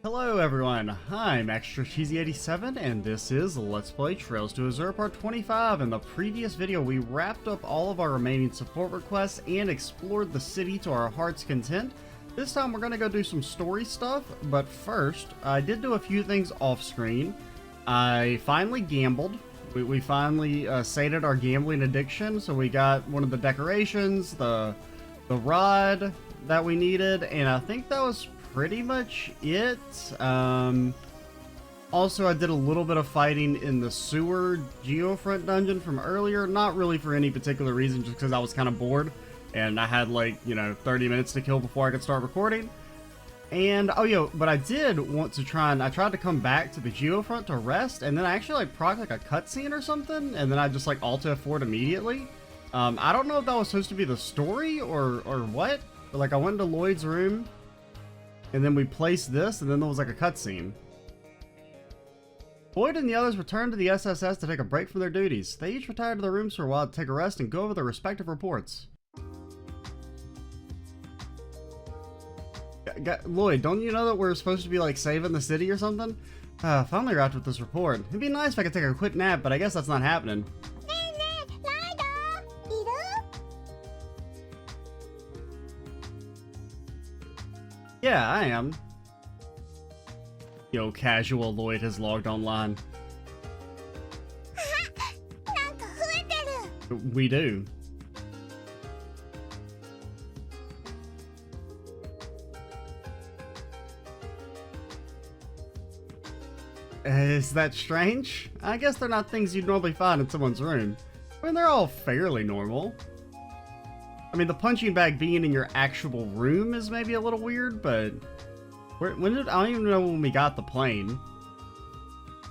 Hello everyone, I'm Extra Cheesy 87 and this is Let's Play Trails to Azure Part 25. In the previous video we wrapped up all of our remaining support requests and explored the city to our heart's content. This time we're going to go do some story stuff, but first, I did do a few things off screen. I finally gambled. We finally sated our gambling addiction, so we got one of the decorations, the rod that we needed, and I think that was pretty much it. Also, I did a little bit of fighting in the sewer Geofront dungeon from earlier, not really for any particular reason, just because I was kind of bored and I had 30 minutes to kill before I could start recording. And oh yeah, but I did want to try, and I tried to come back to the Geofront to rest, and then I actually procced a cutscene or something, and then I just Alt F4'd immediately. I don't know if that was supposed to be the story or what, but I went into Lloyd's room and then we placed this, and then there was a cutscene. Lloyd and the others returned to the SSS to take a break from their duties. They each retired to their rooms for a while to take a rest and go over their respective reports. Lloyd, don't you know that we're supposed to be saving the city or something? Finally wrapped with this report. It'd be nice if I could take a quick nap, but I guess that's not happening. Yeah, I am. Yo, casual Lloyd has logged online. We do. Is that strange? I guess they're not things you'd normally find in someone's room. I mean, they're all fairly normal. I mean, the punching bag being in your actual room is maybe a little weird, but I don't even know when we got the plane.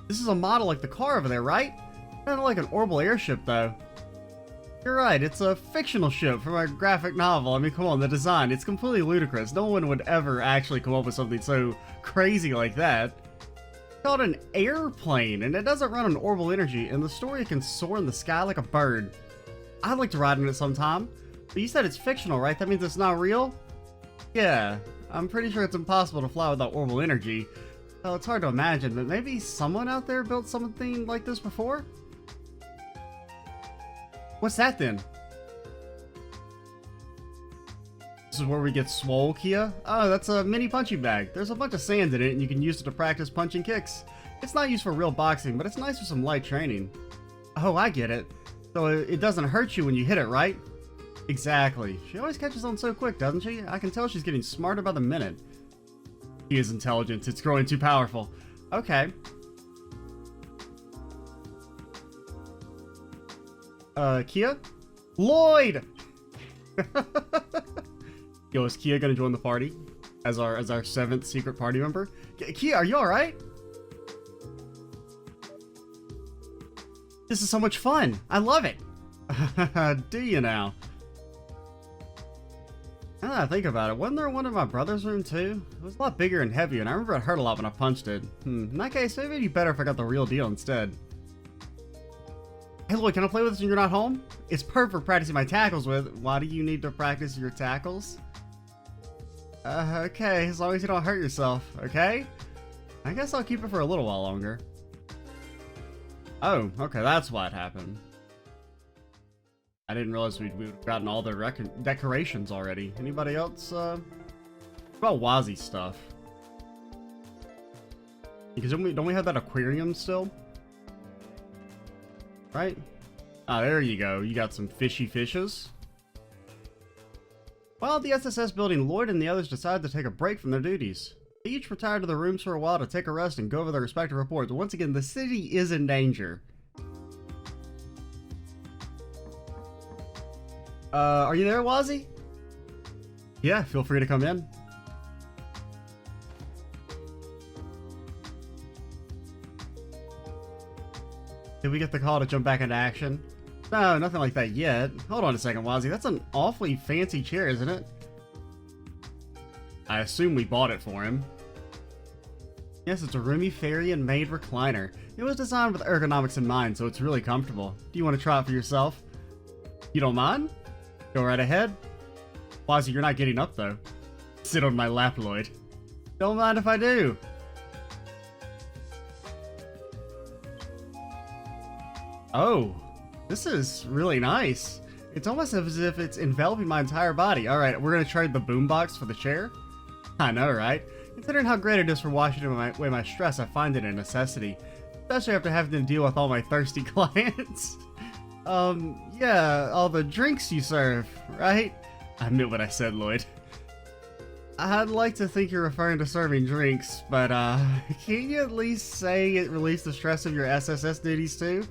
This is a model like the car over there, right? Kind of like an orbital airship, though. You're right, it's a fictional ship from a graphic novel. I mean, come on, the design, it's completely ludicrous. No one would ever actually come up with something so crazy like that. It's called an airplane, and it doesn't run on orbital energy. In the story, it can soar in the sky like a bird. I'd like to ride in it sometime. But you said it's fictional, right? That means it's not real? Yeah, I'm pretty sure it's impossible to fly without orbital energy. Well, it's hard to imagine, but maybe someone out there built something like this before? What's that then? This is where we get swole, Kia? Oh, that's a mini punching bag. There's a bunch of sand in it, and you can use it to practice punching kicks. It's not used for real boxing, but it's nice for some light training. Oh, I get it. So it doesn't hurt you when you hit it, right? Exactly. She always catches on so quick, doesn't she? I can tell she's getting smarter by the minute. He is intelligent. It's growing too powerful. Okay. Kia? Lloyd! Yo, is Kia gonna join the party? As our 7th secret party member? Kia, are you alright? This is so much fun. I love it. Do you now? Now that I think about it, wasn't there one in my brother's room too? It was a lot bigger and heavier, and I remember it hurt a lot when I punched it. In that case, maybe it'd be better if I got the real deal instead. Hey Lloyd, can I play with this when you're not home? It's perfect for practicing my tackles with. Why do you need to practice your tackles? Okay, as long as you don't hurt yourself, okay? I guess I'll keep it for a little while longer. Oh, okay, that's what happened. I didn't realize we'd gotten all the decorations already. Anybody else, what about Wazzy stuff? Because don't we have that aquarium still? Right? Ah, there you go. You got some fishy fishes. While at the SSS building, Lloyd and the others decided to take a break from their duties. They each retired to their rooms for a while to take a rest and go over their respective reports. Once again, the city is in danger. Are you there, Wazzy? Yeah, feel free to come in. Did we get the call to jump back into action? No, nothing like that yet. Hold on a second, Wazzy. That's an awfully fancy chair, isn't it? I assume we bought it for him. Yes, it's a roomy fairy and maid recliner. It was designed with ergonomics in mind, so it's really comfortable. Do you want to try it for yourself? You don't mind? Go right ahead. Wazzy, you're not getting up, though. Sit on my lap, Lloyd. Don't mind if I do. Oh, this is really nice. It's almost as if it's enveloping my entire body. All right, we're gonna trade the boombox for the chair. I know, right? Considering how great it is for washing away my stress, I find it a necessity, especially after having to deal with all my thirsty clients. Yeah, all the drinks you serve, right? I meant what I said, Lloyd. I'd like to think you're referring to serving drinks, but can you at least say it released the stress of your SSS duties too?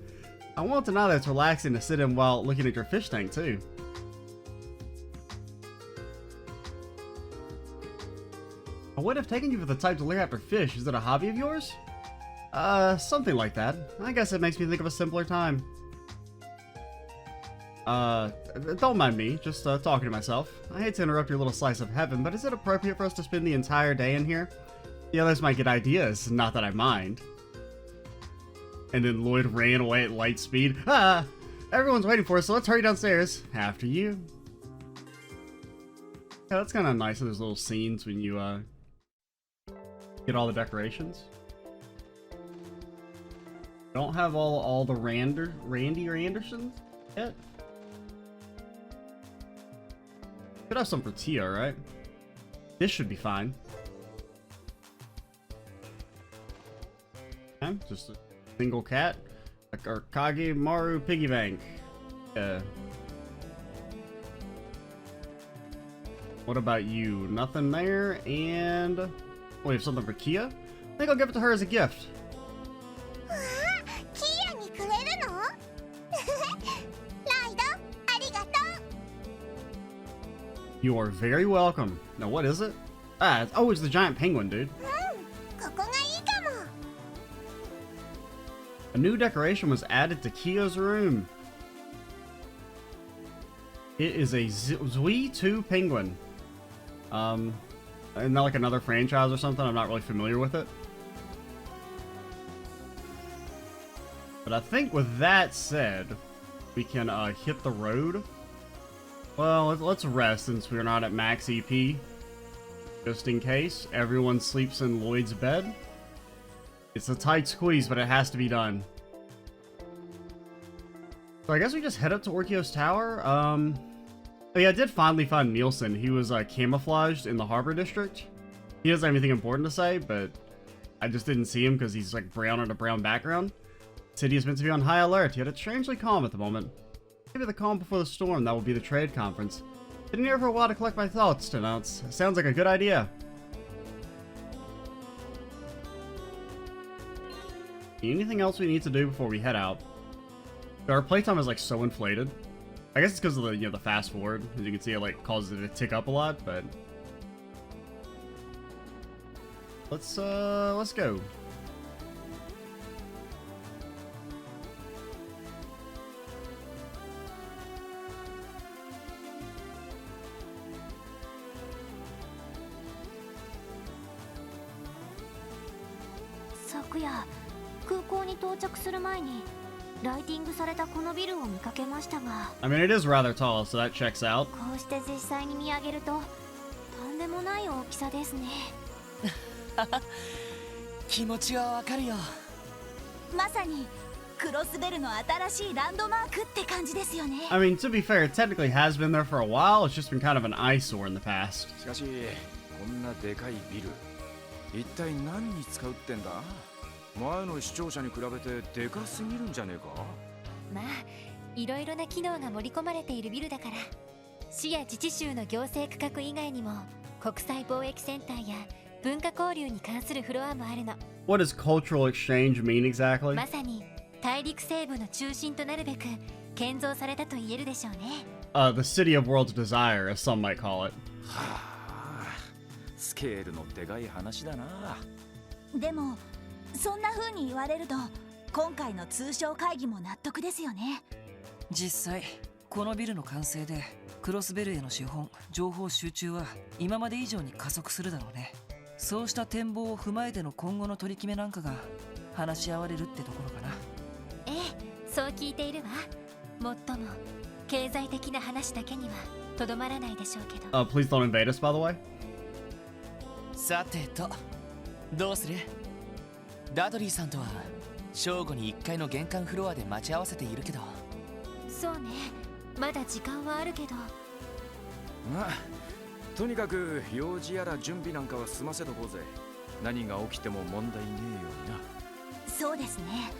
I want to know that it's relaxing to sit in while looking at your fish tank too. I would have taken you for the type to look after fish. Is it a hobby of yours? Something like that. I guess it makes me think of a simpler time. Don't mind me, just talking to myself. I hate to interrupt your little slice of heaven, but is it appropriate for us to spend the entire day in here? The others might get ideas, not that I mind. And then Lloyd ran away at light speed. Ah! Everyone's waiting for us, so let's hurry downstairs. After you. Yeah, that's kind of nice in those little scenes when you, get all the decorations. Don't have all the Randy or Andersons yet. Could have some for Tia, right? This should be fine. Okay, just a single cat. Like our Kage Maru piggy bank. What about you? Nothing there, and we have something for Kia. I think I'll give it to her as a gift. You are very welcome. Now, what is it? Ah, it's always the giant penguin, dude. A new decoration was added to Kia's room. It is a Zui 2 penguin. Isn't that like another franchise or something? I'm not really familiar with it. But I think with that said, we can hit the road. Well, let's rest since we're not at max EP. Just in case everyone sleeps in Lloyd's bed. It's a tight squeeze, but it has to be done. So I guess we just head up to Orchis Tower. Oh yeah, I did finally find Nielsen. He was camouflaged in the harbor district. He doesn't have anything important to say, but I just didn't see him because he's like brown on a brown background. The city is meant to be on high alert, yet it's strangely calm at the moment. Maybe the calm before the storm, that will be the trade conference. Been here for a while to collect my thoughts, to announce. Sounds like a good idea. Anything else we need to do before we head out? Our playtime is like so inflated. I guess it's because of the the fast forward. As you can see, it like causes it to tick up a lot, but let's go. I mean, it is rather tall, so that checks out. こうして実際に見上げるととんでもない大きさですね。気持ちはわかるよ。まさにクロスベルの新しいランドマークって感じですよね。I mean, to be fair, it technically has been there for a while. It's just been kind of an eyesore in the past. しかし、こんなでかいビル、一体何に使うってんだ？前の視聴者に比べてでかすぎるんじゃねえか？まあ、いろいろな機能が盛り込まれているビルだから、市や自治州の行政区画以外にも国際貿易センターや文化交流に関するフロアもあるの。What does cultural exchange mean exactly? まさに大陸西部の中心となるべく建造されたと言えるでしょうね。The city of world's desire, as some might call it. はあ、スケールのでかい話だな。でもそんな風に言われると今回の通商会議も納得ですよね。実際このビルの完成でクロスベルへの資本情報集中は今まで以上に加速するだろうね。そうした展望を踏まえての今後の取り決めなんかが話し合われるってところかな。ええ、そう聞いているわ。もっとも経済的な話だけにはとどまらないでしょうけど。Please don't invade us, by the way. さてとどうする？ダドリーさんとは正午に1階の玄関フロアで待ち合わせているけど。そうね、まだ時間はあるけど。まあとにかく用事やら準備なんかは済ませとこうぜ。何が起きても問題ねえようにな。そうですね。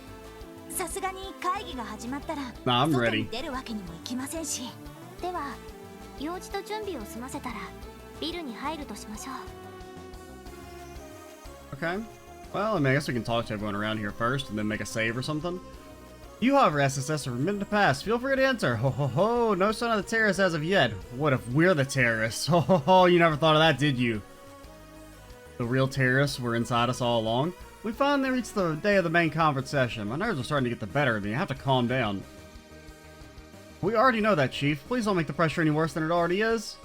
さすがに会議が始まったら Nah, I'm 外 ready. に出るわけにもいきませんし。では用事と準備を済ませたらビルに入るとしましょう。 Okay. Well, I mean, I guess we can talk to everyone around here first and then make a save or something. You, however, SSS, are permitted to pass. Feel free to enter. Ho ho ho, no sign of the terrorists as of yet. What if we're the terrorists? Ho ho ho, you never thought of that, did you? The real terrorists were inside us all along. We finally reached the day of the main conference session. My nerves are starting to get the better of me. I have to calm down. We already know that, Chief. Please don't make the pressure any worse than it already is.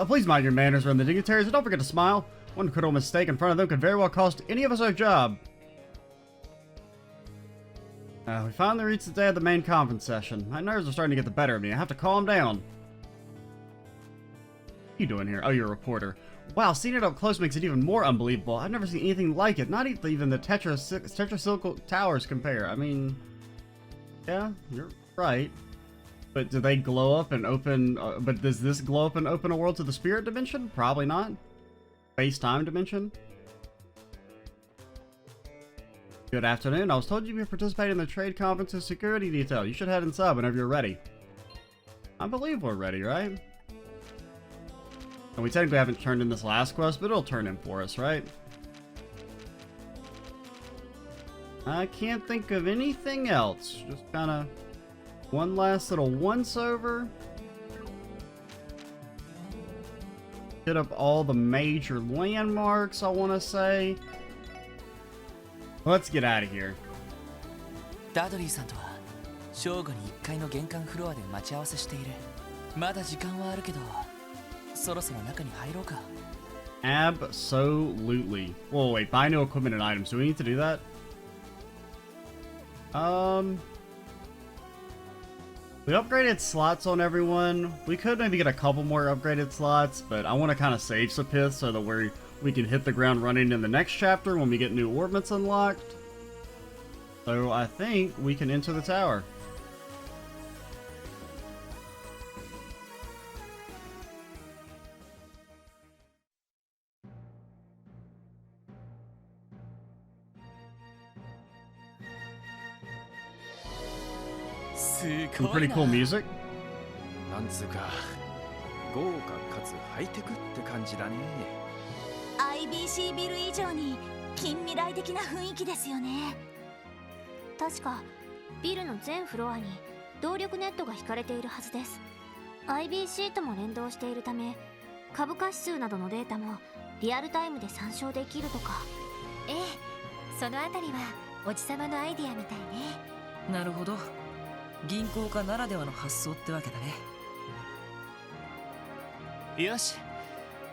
Please mind your manners around the dignitaries and don't forget to smile. One critical mistake in front of them could very well cost any of us our job. We finally reached the day of the main conference session. My nerves are starting to get the better of me. I have to calm down. What are you doing here? Oh, you're a reporter. Wow, seeing it up close makes it even more unbelievable. I've never seen anything like it. Not even the Tetracyclical towers compare. I mean, yeah, you're right. But do they glow up and open... but does this glow up and open a world to the spirit dimension? Probably not. Space-time dimension? Good afternoon. I was told you'd be participating in the trade conference's security detail. You should head inside whenever you're ready. I believe we're ready, right? And we technically haven't turned in this last quest, but it'll turn in for us, right? I can't think of anything else. Just kind of one last little once-over. Hit up all the major landmarks, I want to say. Let's get out of here. ダドリーさんとは正午に1階の玄関フロアで待ち合わせしている。まだ時間はあるけど、そろそろ中に入ろうか。Absolutely. Whoa, wait, buy new equipment and items. Do we need to do that? We upgraded slots on everyone. We could maybe get a couple more upgraded slots, but I want to kind of save Sapith so that we can hit the ground running in the next chapter when we get new orbits unlocked. So I think we can enter the tower. Some pretty cool music. なんつうか豪華かつハイテクって感じだね。IBC ビル以上に近未来的な雰囲気ですよね。確かビルの全フロアに動力ネットが引かれているはずです。 IBC とも連動しているため株価指数などのデータもリアルタイムで参照できるとか。ええ、そのあたりはおじさまのアイディアみたいね。なるほど。銀行家ならではの発想ってわけだね。よし、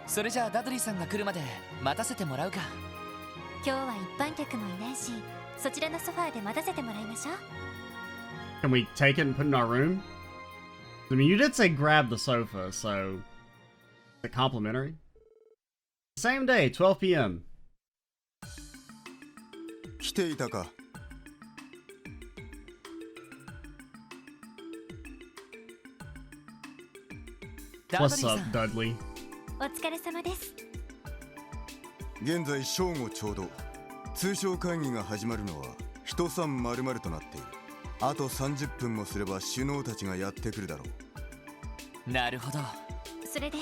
それじゃあダドリーさんが来るまで待たせてもらうか。今日は一般客もいないし、そちらのソファーで待たせてもらいましょう。 Can we take it and put it in our room? I mean, you did say grab the sofa, so... Is it complimentary? Same day, 12 p.m. 来ていたか。What's up, Dudley? お疲れ様です。現在正午ちょうど。通商会議が始まるのは人300となっている。あと30分もすれば首脳たちがやってくるだろう。なるほど。それで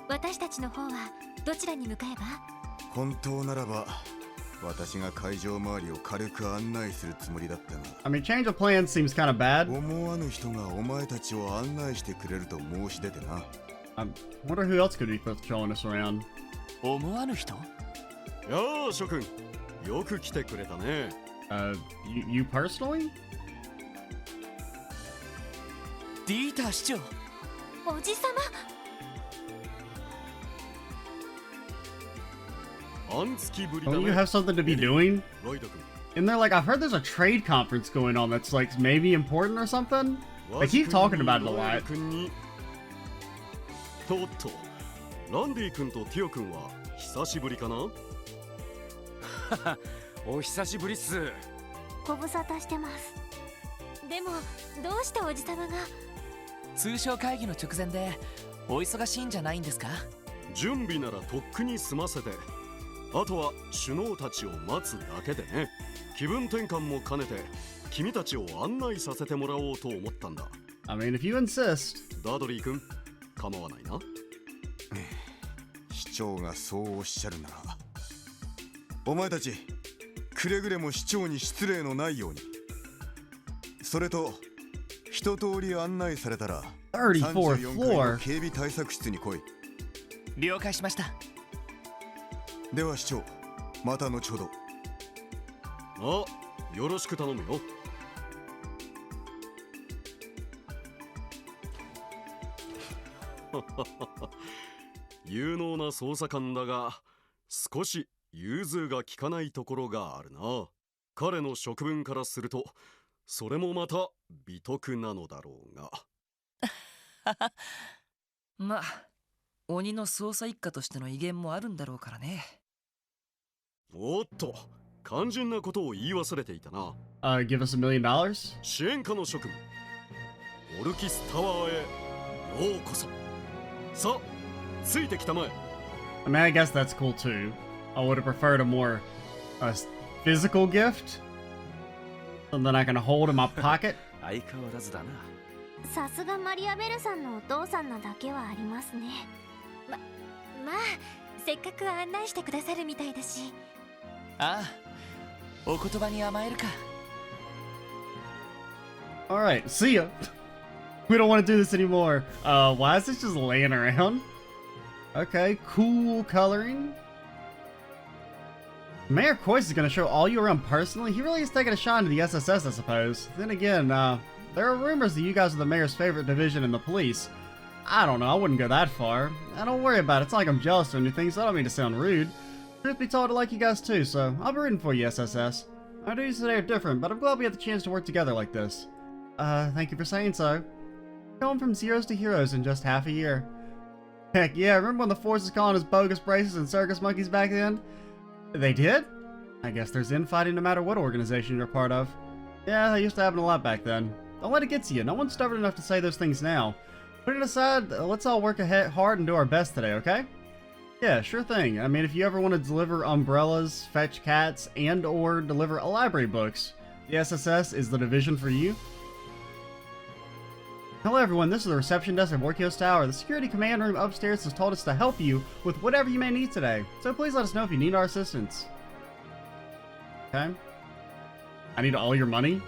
私たちの方はどちらに向かえば？本当ならば私が会場周りを軽く案内するつもりだったが。I mean, change of plans seems kind of bad. 思わぬ人がお前たちを案内してくれると申し出てな。I wonder who else could be patrolling us around. 思わぬ人？よー諸君、よく来てくれたね。You personally? ディーター市長。おじさま。半月ぶりだ Don't ね。 you have something to be doing? ロイド君。 And they're like, I've heard there's a trade conference going on that's like maybe important or something. They keep talking about it a lot. とっと、ランディ君とティオ君は久しぶりかな？お久しぶりっす。ご無沙汰してます。でもどうしておじさまが？通商会議の直前でお忙しいんじゃないんですか？準備ならとっくに済ませて、あとは首脳たちを待つだけでね。気分転換も兼ねて君たちを案内させてもらおうと思ったんだ。 I mean, if you insist. ダドリー君、構わないな。市長がそうおっしゃるなら、お前たちくれぐれも市長に失礼のないように。それと一通り案内されたら34th 34階 floor. の警備対策室に来い。了解しました。では市長、また後ほど。あ、よろしく頼むよ。有能な捜査官だが少し融通が利かないところがあるな。彼の職分からするとそれもまた美徳なのだろうが。まあ鬼の捜査一課としての威厳もあるんだろうからね。おっと、肝心なことを言い忘れていたな。Give us $1 million? 支援課の職務、オルキスタワーへようこそ。さあ、ついてきたまえ。 I mean, I guess that's cool too. I would have preferred a more physical gift. Something I can hold in my pocket. 相変わらずだな。さすがマリアベルさんのお父さんなだけはありますね。まあせっかく案内してくださるみたいだし。ああ、お言葉に甘えるか。Alright, see ya. We don't want to do this anymore. Why is this just laying around? Okay, cool coloring. Mayor Coyce is going to show all you around personally. He really is taking a shine to the SSS, I suppose. Then again, there are rumors that you guys are the mayor's favorite division in the police. I don't know, I wouldn't go that far. Don't worry about it, it's not like I'm jealous or anything, so I don't mean to sound rude. Truth be told, I like you guys too, so I'll be rooting for you, SSS. Our duties today are different, but I'm glad we had the chance to work together like this. Thank you for saying so. Going from zeros to heroes in just half a year. Heck yeah, remember when the force was calling us bogus braces and circus monkeys back then? They did? I guess there's infighting no matter what organization you're part of. Yeah, that used to happen a lot back then. Don't let it get to you, no one's stubborn enough to say those things now. Put it aside, let's all work hard and do our best today, okay? Yeah, sure thing. I mean, if you ever want to deliver umbrellas, fetch cats, and or deliver library books, the SSS is the division for you. Hello everyone, this is the reception desk of Orchis Tower. The security command room upstairs has told us to help you with whatever you may need today, so please let us know if you need our assistance. Okay. I need all your money.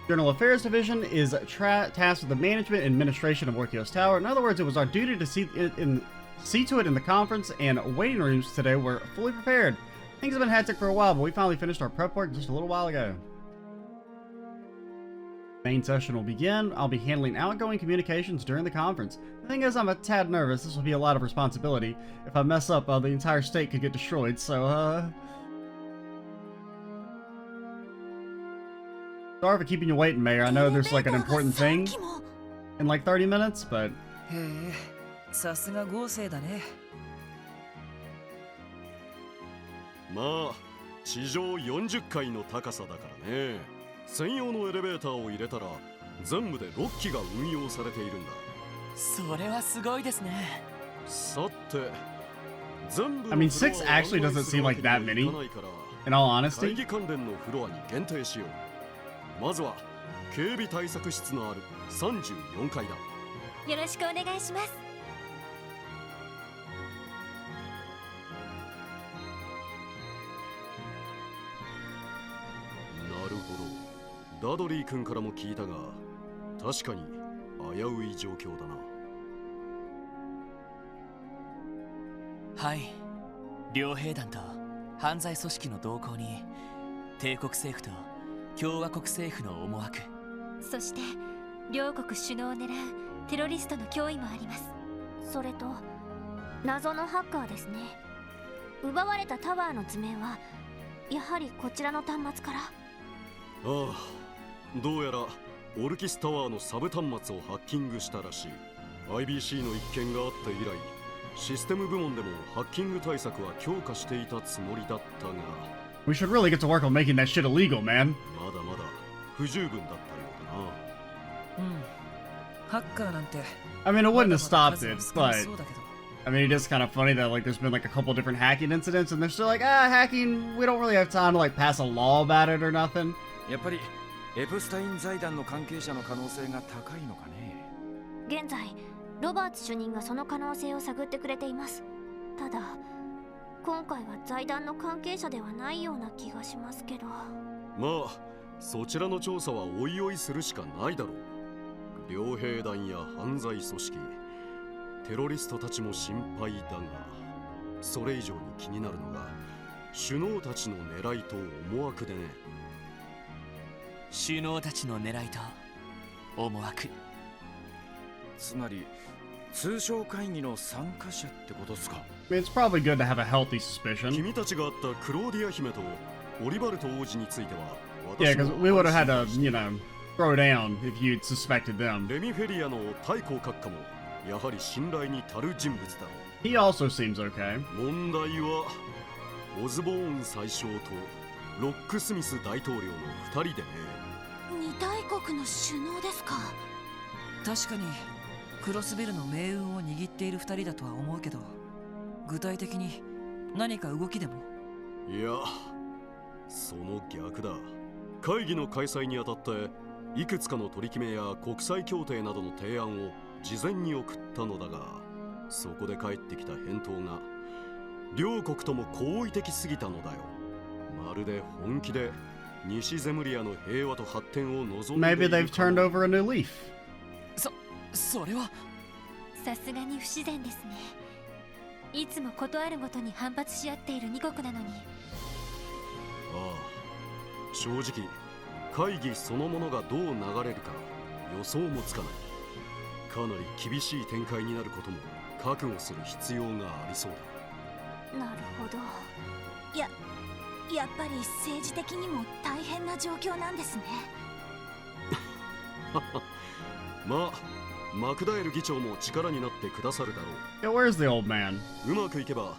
General Affairs Division is tasked with the management and administration of Orchis Tower. In other words, it was our duty to see to it in the conference and waiting rooms today were fully prepared. Things have been hectic for a while, but we finally finished our prep work just a little while ago. Main session will begin. I'll be handling outgoing communications during the conference. The thing is, I'm a tad nervous. This will be a lot of responsibility. If I mess up, the entire state could get destroyed, so, Sorry for keeping you waiting, Mayor. I know there's like an important thing in like 30 minutes, but... へえ、さすが豪勢だね。まあ、地上40階の高さだからね。専用のエレベーターを入れたら全部で6機が運用されているんだ。それはすごいですね。さて、全部 I mean, 6 actually doesn't seem like that many, in all 会 honesty. 議関連のフロアに限定しよう。まずは警備対策室のある34階だ。よろしくお願いします。なるほど。ダドリー君からも聞いたが、確かに危うい状況だな。はい、両兵団と犯罪組織の動向に帝国政府と共和国政府の思惑、そして両国首脳を狙うテロリストの脅威もあります。それと謎のハッカーですね。奪われたタワーの図面はやはりこちらの端末から。ああ、どうやらオルキスタワーのサブ端末をハッキングしたらしい。 IBC の一件があって以来、システム部門でもハッキング対策は強化していたつもりだったが、We should really get to work on making that shit illegal, man. まだまだ不十分だったようだな。うん。ハッカーなんて I mean, it ま wouldn't だ have まだ stopped 数は it, 少な but そうだけど。 I mean, it is kind of funny that like there's been like a couple different hacking incidents, and they're still like, hacking. We don't really have time to like pass a law about it or nothing. やっぱりエプスタイン財団の関係者の可能性が高いのかね。現在ロバーツ主任がその可能性を探ってくれています。ただ今回は財団の関係者ではないような気がしますけど。まあそちらの調査はおいおいするしかないだろう。両兵団や犯罪組織、テロリストたちも心配だが、それ以上に気になるのが首脳たちの狙いと思惑でね。首脳たちの狙いと思惑。つまり通商会議の参加者ってことですか。I mean, it's probably good to have a healthy suspicion. 君たちがあったクローディア姫とオリバルト王子については、 Yeah, 私 because も we would have had to, you know, throw down if you'd suspected them. レミフェリアの太閤閣下もやはり信頼に足る人物だろ He also seems okay. う。問題はオズボーン宰相とロックスミス大統領の2人でね。二大国の首脳ですか。確かにクロスベルの命運を握っている2人だとは思うけど、具体的に何か動きでも。いや、その逆だ。会議の開催にあたっていくつかの取り決めや国際協定などの提案を事前に送ったのだが、そこで返ってきた返答が両国とも好意的すぎたのだよ。まるで本気で西ゼムリアの平和と発展を望んでい Maybe る they've かも。 turned over a new leaf. それはさすがに不自然ですね。いつもことあるごとに反発し合っている2国なのに。ああ、正直会議そのものがどう流れるか予想もつかない。かなり厳しい展開になることも覚悟する必要がありそうだ。なるほど。やっぱり政治的にも大変な状況なんですね。まあマクダエル議長も力になってくださるだろ Yeah, where's the old man? う。うまくいけば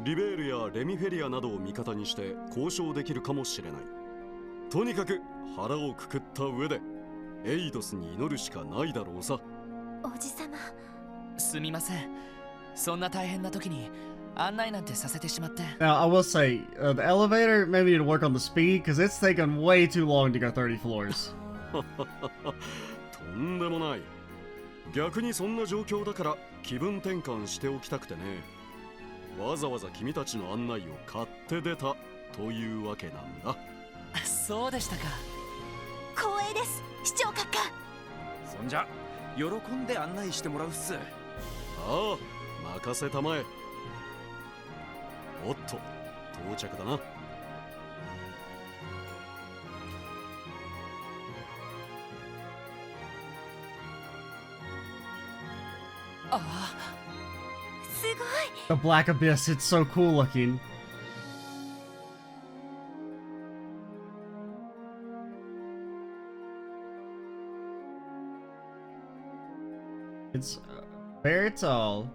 リベールやレミフェリアなどを味方にして交渉できるかもしれない。とにかく腹をくくった上でエイドスに祈るしかないだろうさ。おじさま。すみません。そんな大変な時に案内なんてさせてしまって。 Now, I will say, the elevator, maybe need to work on the speed, because it's taken way too long to go 30 floors. とんでもない。逆にそんな状況だから気分転換しておきたくてね。わざわざ君たちの案内を買って出たというわけなんだ。そうでしたか。光栄です、市長閣下。そんじゃ喜んで案内してもらうっす。ああ、任せたまえ。おっと、到着だな。ああ、すごい。 The Black Abyss, it's so cool looking. It's very tall.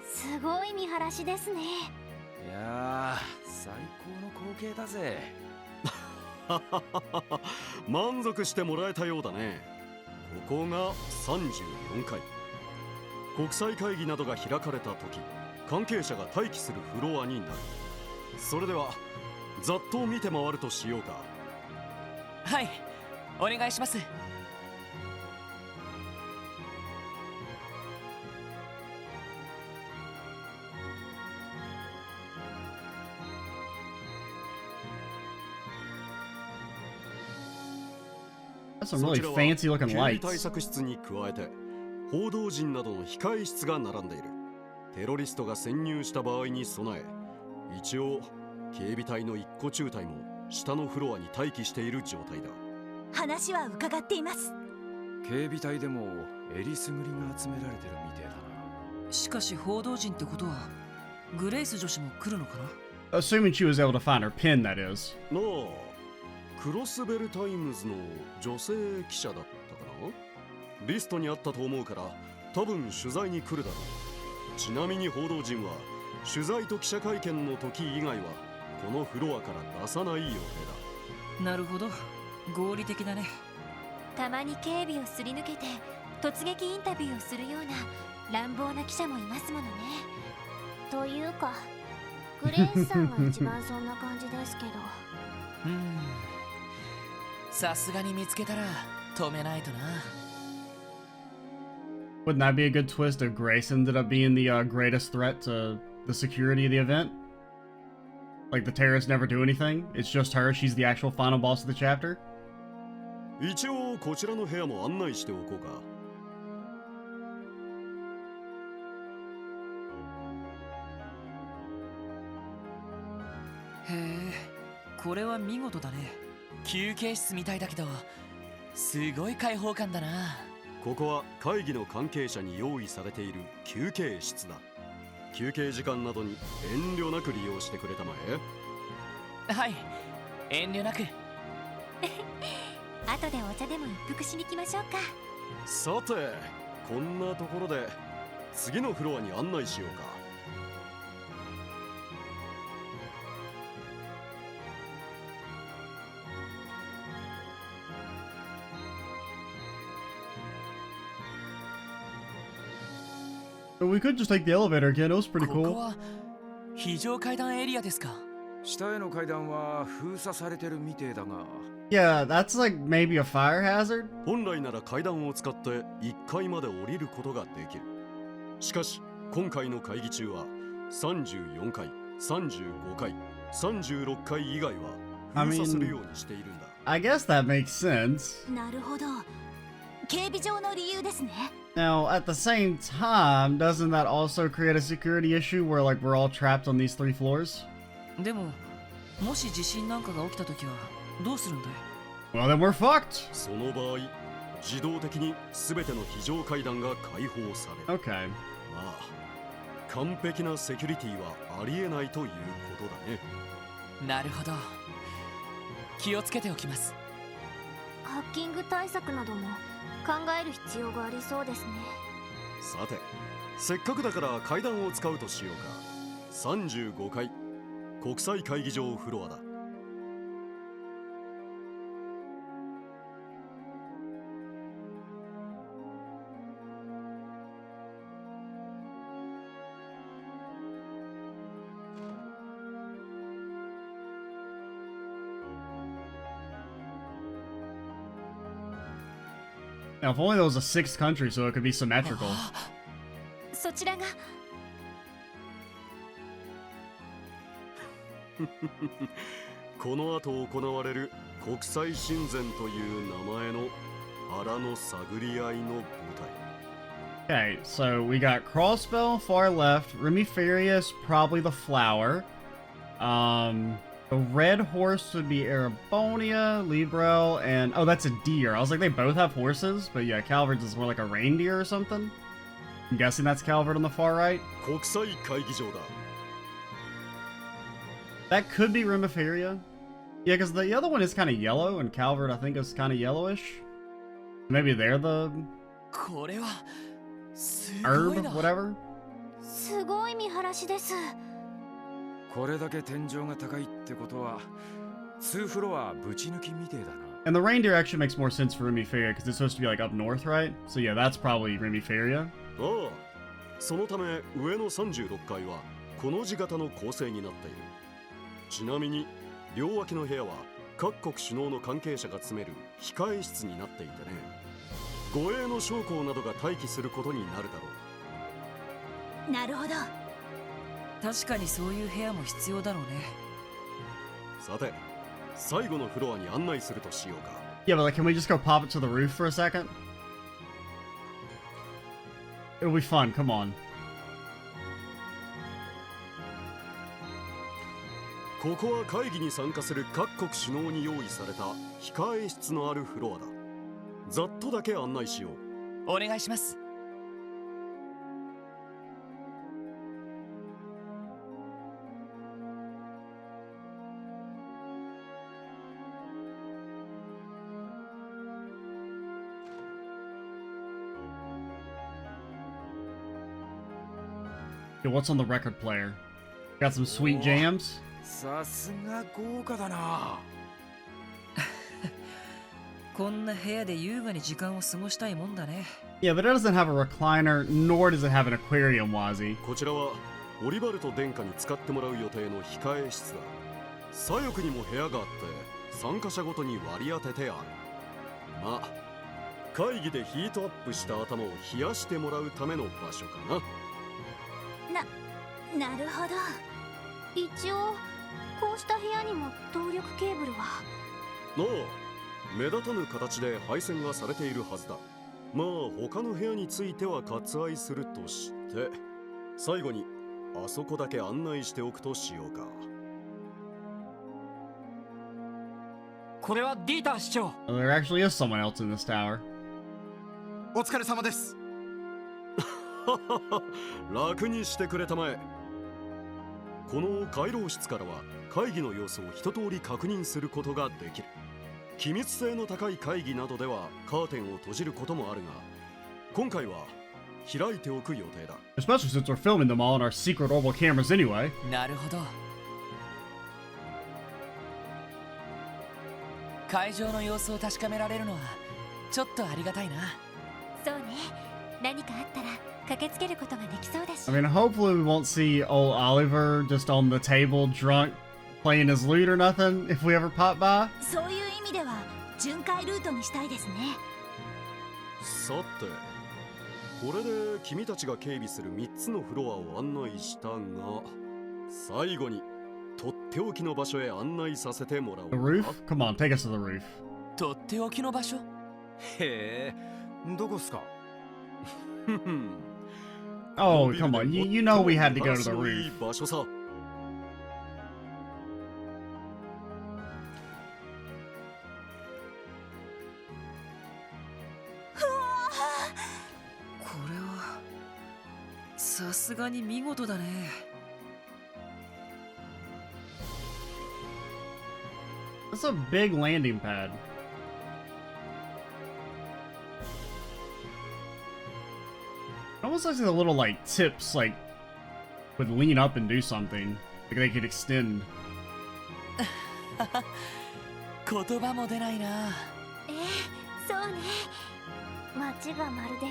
すごい見晴らしですね。いやー、最高の光景だぜ。満足してもらえたようだね。ここが34階。国際会議などが開かれた時、関係者が待機するフロアになる。それではざっと見て回るとしようか。はい、お願いします。That's some really fancy looking 警備対 lights. 策室に加えて報道陣などの控え室が並んでいる。テロリストが潜入した場合に備え、一応警備隊の一個中隊も下のフロアに待機している状態だ。話は伺っています。警備隊でもえりすぐりが集められてるみてえだな。しかし報道陣ってことはグレイス女子も来るのかな。 Assuming she was able to find her pin, that is. なあ、クロスベルタイムズの女性記者だったかな。リストにあったと思うから多分取材に来るだろう。ちなみに報道陣は取材と記者会見の時以外はこのフロアから出さない予定だ。なるほど、合理的だね。たまに警備をすり抜けて突撃インタビューをするような乱暴な記者もいますものね。というかグレースさんが一番そんな感じですけど。さすがに見つけたら止めないとな。 Wouldn't that be a good twist if Grace ended up being the greatest threat to the security of the event? Like the terrorists never do anything. It's just her. She's the actual final boss of the chapter. 一応こちらの部屋も案内しておこうか。へえ、これは見事だね。休憩室みたいだけどすごい開放感だな。ここは会議の関係者に用意されている休憩室だ。休憩時間などに遠慮なく利用してくれたまえ。はい、遠慮なく。後でお茶でも一服しに行きましょうか。さて、こんなところで次のフロアに案内しようか。We could just take the elevator again. It was pretty ここ cool. は非常階段エリアですか。下への階段は封鎖されてるみてえだが。Yeah, that's like maybe a fire hazard. 本来なら階段を使って1階まで降りることができる。しかし今回の会議中は34階、35階、36階以外は封鎖するようにしているんだ。I guess that makes sense. なるほど、警備上の理由ですね。 Now, at the same time, doesn't that also create a security issue where like we're all trapped on these 3 floors? でも、もし地震なんかが起きた時はどうするんだい？ Well, then we're fucked. その場合、自動的に全ての非常階段が開放される。Okay. まあ、完璧なセキュリティはありえないということだね。なるほど、気をつけておきます。ハッキング対策なども考える必要がありそうですね。さて、せっかくだから階段を使うとしようか。35階、国際会議場フロアだ。Now, if only there was a 6th country so it could be symmetrical. そちらがこの後行われる国際親善という名前の腹の探り合いの舞台。 Okay, so we got Crossbell far left, Remipherius probably the flower. The red horse would be Erebonia, Librel, and oh, that's a deer. I was like, they both have horses, but yeah, Calvard's is more like a reindeer or something. I'm guessing that's Calvard on the far right. 国際会議場だ。 That could be Remiferia. Yeah, because the other one is kind of yellow, and Calvard, I think, is kind of yellowish. Maybe they're the これはすご herb, いな。 whatever. すごい見晴らしです。これだけ天井が高いってことは2フロアぶち抜きみてえだな。 And the reindeer actually makes more sense for Remiferia, because it's supposed to be like up north, right? So yeah, that's probably Remiferia. ああ、そのため上の36階はこの字型の構成になっている。ちなみに両脇の部屋は各国首脳の関係者が詰める控え室になっていてね、護衛の将校などが待機することになるだろう。なるほど。確かにそういう部屋も必要だろうね。さて、最後のフロアに案内するとしようか。 Yeah, but like, can we just go pop it to the roof for a second? It'll be fun, come on. ここは会議に参加する各国首脳に用意された控え室のあるフロアだ。ざっとだけ案内しよう。お願いします。Yo, what's on the record player? Got some sweet jams? さすが豪華だな。こんな部屋で優雅に時間を過ごしたいもんだね。 Yeah, but it doesn't have a recliner, nor does it have an aquarium, Wazzy. こちらはオリバルト殿下に使ってもらう予定の控え室だ。左翼にも部屋があって参加者ごとに割り当ててある。まあ会議でヒートアップした頭を冷やしてもらうための場所かな。なるほど。一応こうした部屋にも動力ケーブルは。ああ、目立たぬ形で配線がされているはずだ。まあ他の部屋については割愛するとして、最後にあそこだけ案内しておくとしようか。これはディーター市長。 Well, there actually is someone else in this tower. お疲れ様です。楽にしてくれたまえ。この回廊室からは会議の様子を一通り確認することができる。機密性の高い会議などではカーテンを閉じることもあるが、今回は開いておく予定だ。 Especially since we're filming them all on our secret orbital cameras anyway. なるほど。会場の様子を確かめられるのはちょっとありがたいな。そうね。何かあったら駆けつけることができそうだし。 I mean, hopefully we won't see old Oliver just on the table drunk playing his lute or nothing if we ever pop by. そういう意味では巡回ルートにしたいですね。さて、これで君たちが警備する3つのフロアを案内したが、最後にとっておきの場所へ案内させてもらおう The か。 roof? Come on, take us to the roof. とっておきの場所。へえ、どこっすか。Oh, come on. You know we had to go to the roof. 場所さ。これはさすがに見事だね。 That's a big landing pad. It almost looks like the little, like, tips, like, would lean up and do something. Like they could extend. 言葉も出ないな。そうね。街がまるで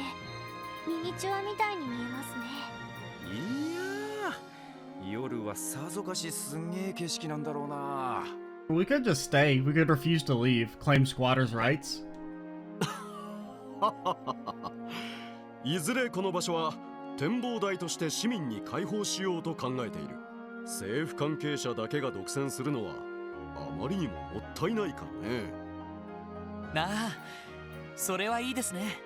ミニチュアみたいに見えますね。いやー、夜はさぞかしすんげえ景色なんだろうな。We could just stay. We could refuse to leave. Claim squatters' rights. いずれこの場所は展望台として市民に開放しようと考えている。政府関係者だけが独占するのはあまりにももったいないからね。なあ、それはいいですね。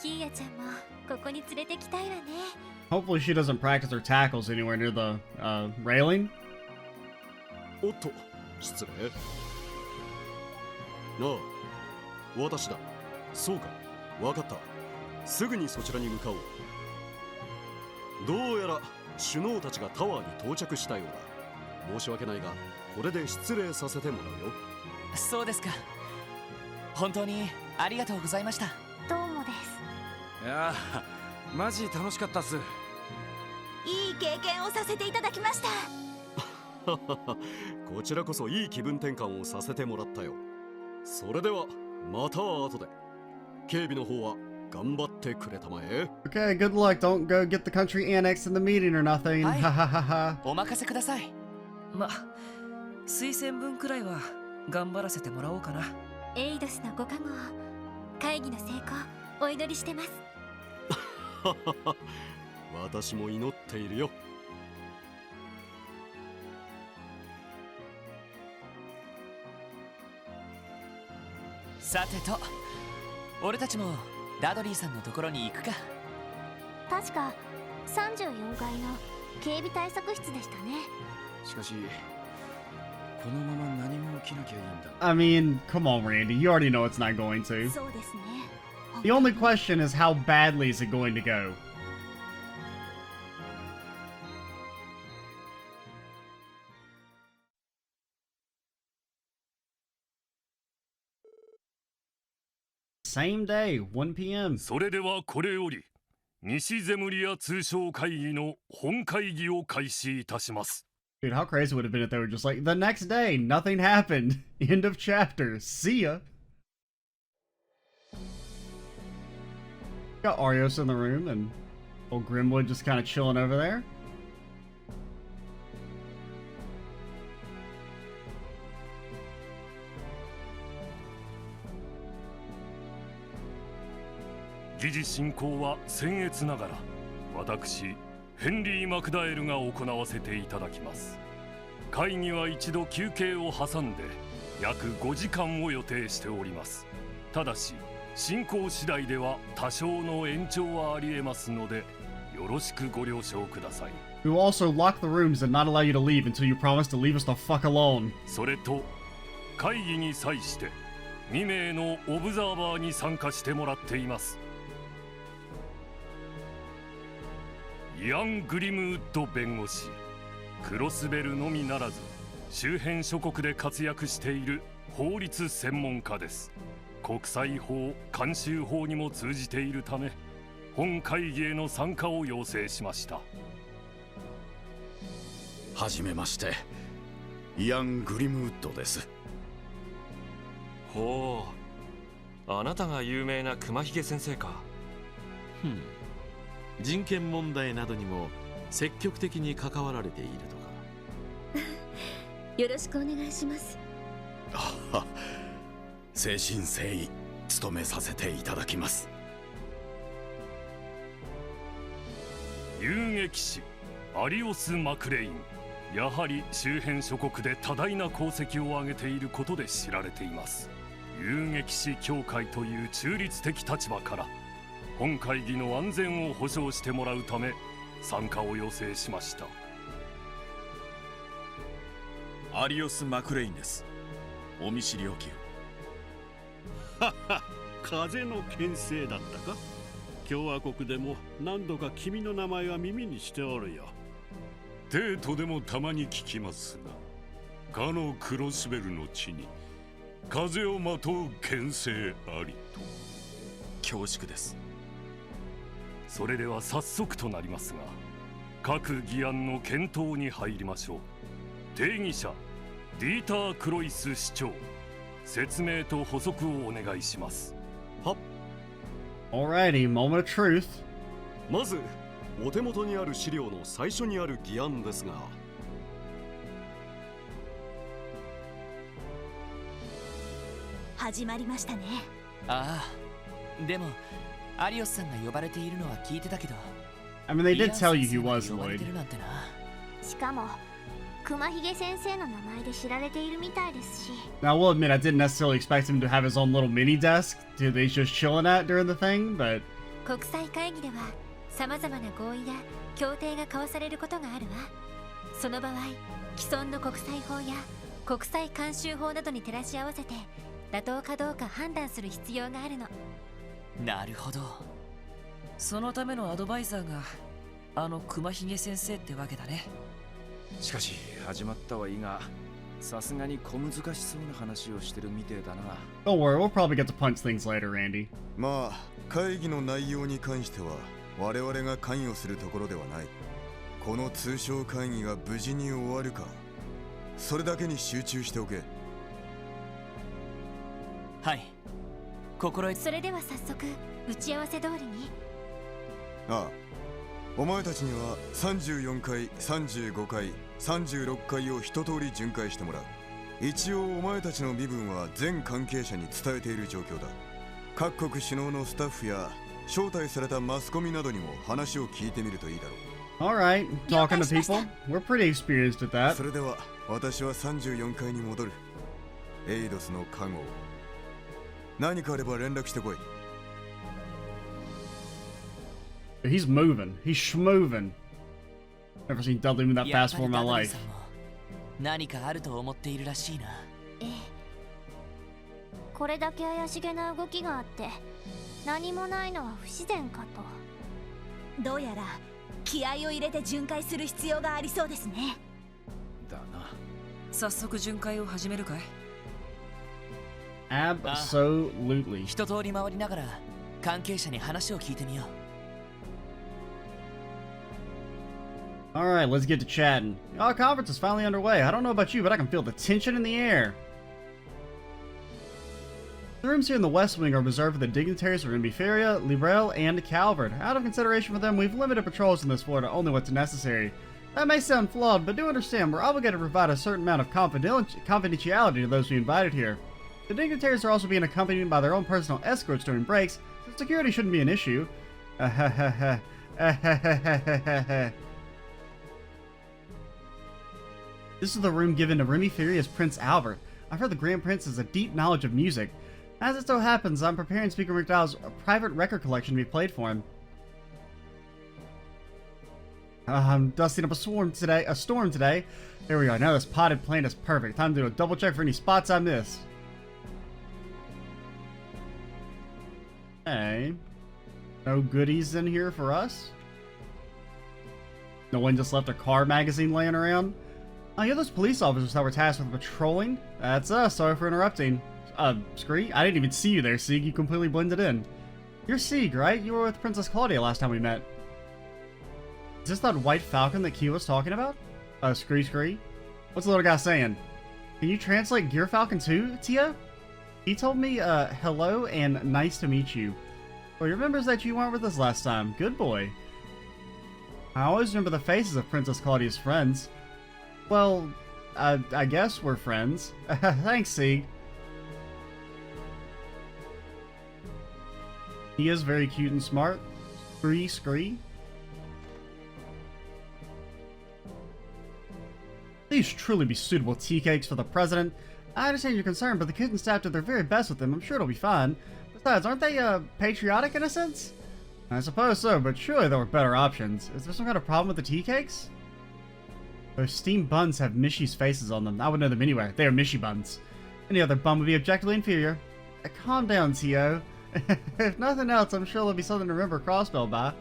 キーヤちゃんもここに連れてきたいわね。 Hopefully she doesn't practice her tackles anywhere near the railing. おっと、失礼。なあ、私だ。そうか、わかった。すぐにそちらに向かおう。どうやら首脳たちがタワーに到着したようだ。申し訳ないが、これで失礼させてもらうよ。そうですか。本当にありがとうございました。どうもです。いやー、マジ楽しかったっす。いい経験をさせていただきました。こちらこそいい気分転換をさせてもらったよ。それではまた後で。警備の方は頑張ってくれたまえ。 Okay, good luck. Don't go get the country annexed in the meeting or nothing. はい。 Ha ha ha ha. お任せください。ま、推薦文くらいは頑張らせてもらおうかな。エイドスのご加護、会議の成功お祈りしてます。私も祈っているよ。さてと、俺たちもダドリーさんのところに行くか。確か34階の警備対策室でしたね。しかし、このまま何も起きなきゃいいんだ。 I mean, come on, Randy. You already know it's not going to. そうですね。 The only question is how badly is it going to go? Same day, 1 p.m. それではこれより西ゼムリア通商会議の本会議を開始いたします。 Dude, how crazy would it have been if they were just like, the next day, nothing happened. End of chapter. See ya. Got Arios in the room and old Grimwood just kind of chilling over there.「議事進行は僭越ながら私ヘンリー・マクダエルが行わせていただきます。会議は一度休憩を挟んで約5時間を予定しております。ただし進行次第では多少の延長はありえますのでよろしくご了承ください。 We will also lock the rooms and not allow you to leave until you promise to leave us the fuck alone. それと会議に際して2名のオブザーバーに参加してもらっています。イアン・グリムウッド弁護士、クロスベルのみならず周辺諸国で活躍している法律専門家です。国際法、慣習法にも通じているため本会議への参加を要請しました。はじめまして、イアン・グリムウッドです。ほう、あなたが有名な熊ひげ先生か。人権問題などにも積極的に関わられているとか。よろしくお願いします。誠心誠意務めさせていただきます。遊撃士アリオス・マクレイン、やはり周辺諸国で多大な功績を上げていることで知られています。遊撃士協会という中立的立場から本会議の安全を保障してもらうため参加を要請しました。アリオス・マクレインです。お見知りおきを。風の牽制だったか。共和国でも何度か君の名前は耳にしておるよ。デートでもたまに聞きますが、かのクロスベルの地に風をまとう牽制ありと。恐縮です。それでは早速となりますが、各議案の検討に入りましょう。定義者ディーター・クロイス市長、説明と補足をお願いします。はっ。 Alrighty, moment of truth. まずお手元にある資料の最初にある議案ですが、始まりましたね。ああ、でもアリオスさんが呼ばれているのは聞いてたけど。I mean, they did tell you he was 呼ばれ Lloyd. てるなんてな。しかも熊ひげ先生の名前で知られているみたいですし。 Now, I will admit, I didn't necessarily expect him to have his own little mini desk that he's just chilling at during the thing, but 国際会議では様々な合意や協定が交わされることがあるわ。その場合、既存の国際法や国際慣習法などに照らし合わせて妥当かどうか判断する必要があるの。なるほど。そのためのアドバイザーがあの熊ひげ先生ってわけだね。しかし始まったはいいが、さすがに小難しそうな話をしてるみてえだな。 don't worry, we'll probably get to punch things later, Randy. まあ会議の内容に関しては我々が関与するところではない。この通商会議が無事に終わるか、それだけに集中しておけ。はい、心得。それでは早速打ち合わせ通りに。ああ、お前たちには34回、35回、36回を一通り巡回してもらう。一応お前たちの身分は全関係者に伝えている状況だ。各国首脳のスタッフや招待されたマスコミなどにも話を聞いてみるといいだろう。Alright, talking to people. We're pretty experienced at that. それでは私は34階に戻る。エイドスの加護、何かあれば連絡してこい。He's moving. He's schmoving. Never seen Dudley move that やっ fast ぱ before り in my ダドリー life. さんも何かあると思っているらしいな。ええ、これだけ怪しげな動きがあって何もないのは不自然かと。どうやら気合を入れて巡回する必要がありそうですね。だな。早速巡回を始めるかい？ Absolutely. 一通り回りながら関係者に話を聞いてみよう。Alright, let's get to chatting. Our conference is finally underway. I don't know about you, but I can feel the tension in the air. The rooms here in the West Wing are reserved for the dignitaries of Imbiferia, Librel, and Calvert. Out of consideration for them, we've limited patrols in this floor to only what's necessary. That may sound flawed, but do understand we're obligated to provide a certain amount of confidentiality to those we invited here. The dignitaries are also being accompanied by their own personal escorts during breaks, so security shouldn't be an issue. This is the room given to Imbiferia Prince Albert. I've heard the Grand Prince has a deep knowledge of music. As it so happens, I'm preparing Speaker McDowell's private record collection to be played for him. I'm dusting up a storm today. There we go. Now this potted plant is perfect. Time to do a double check for any spots I missed. Hey. No goodies in here for us? No one just left a car magazine laying around? Oh, you're those police officers that were tasked with patrolling? That's us. Sorry for interrupting. Scree? I didn't even see you there, Sieg. You completely blended in. You're Sieg, right? You were with Princess Claudia last time we met. Is this that white falcon that Key was talking about? Scree? What's the little guy saying? Can you translate Gear Falcon too, Tia? He told me, hello and nice to meet you. Well, he remembers that you weren't with us last time. Good boy. I always remember the faces of Princess Claudia's friends. Well, I guess we're friends. Thanks, Sieg. He is very cute and smart. Scree. These should truly be suitable tea cakes for the president. I understand your concern, but the kids and staff did their very best with them. I'm sure it'll be fine. Besides, aren't they, patriotic in a sense? I suppose so, but surely there were better options. Is there some kind of problem with the tea cakes? Those steamed buns have Mishy's faces on them. I would know them anywhere. They are Mishy buns. Any other bun would be objectively inferior. Calm down, Tio. If nothing else, I'm sure there'll be something to remember Crossbell by.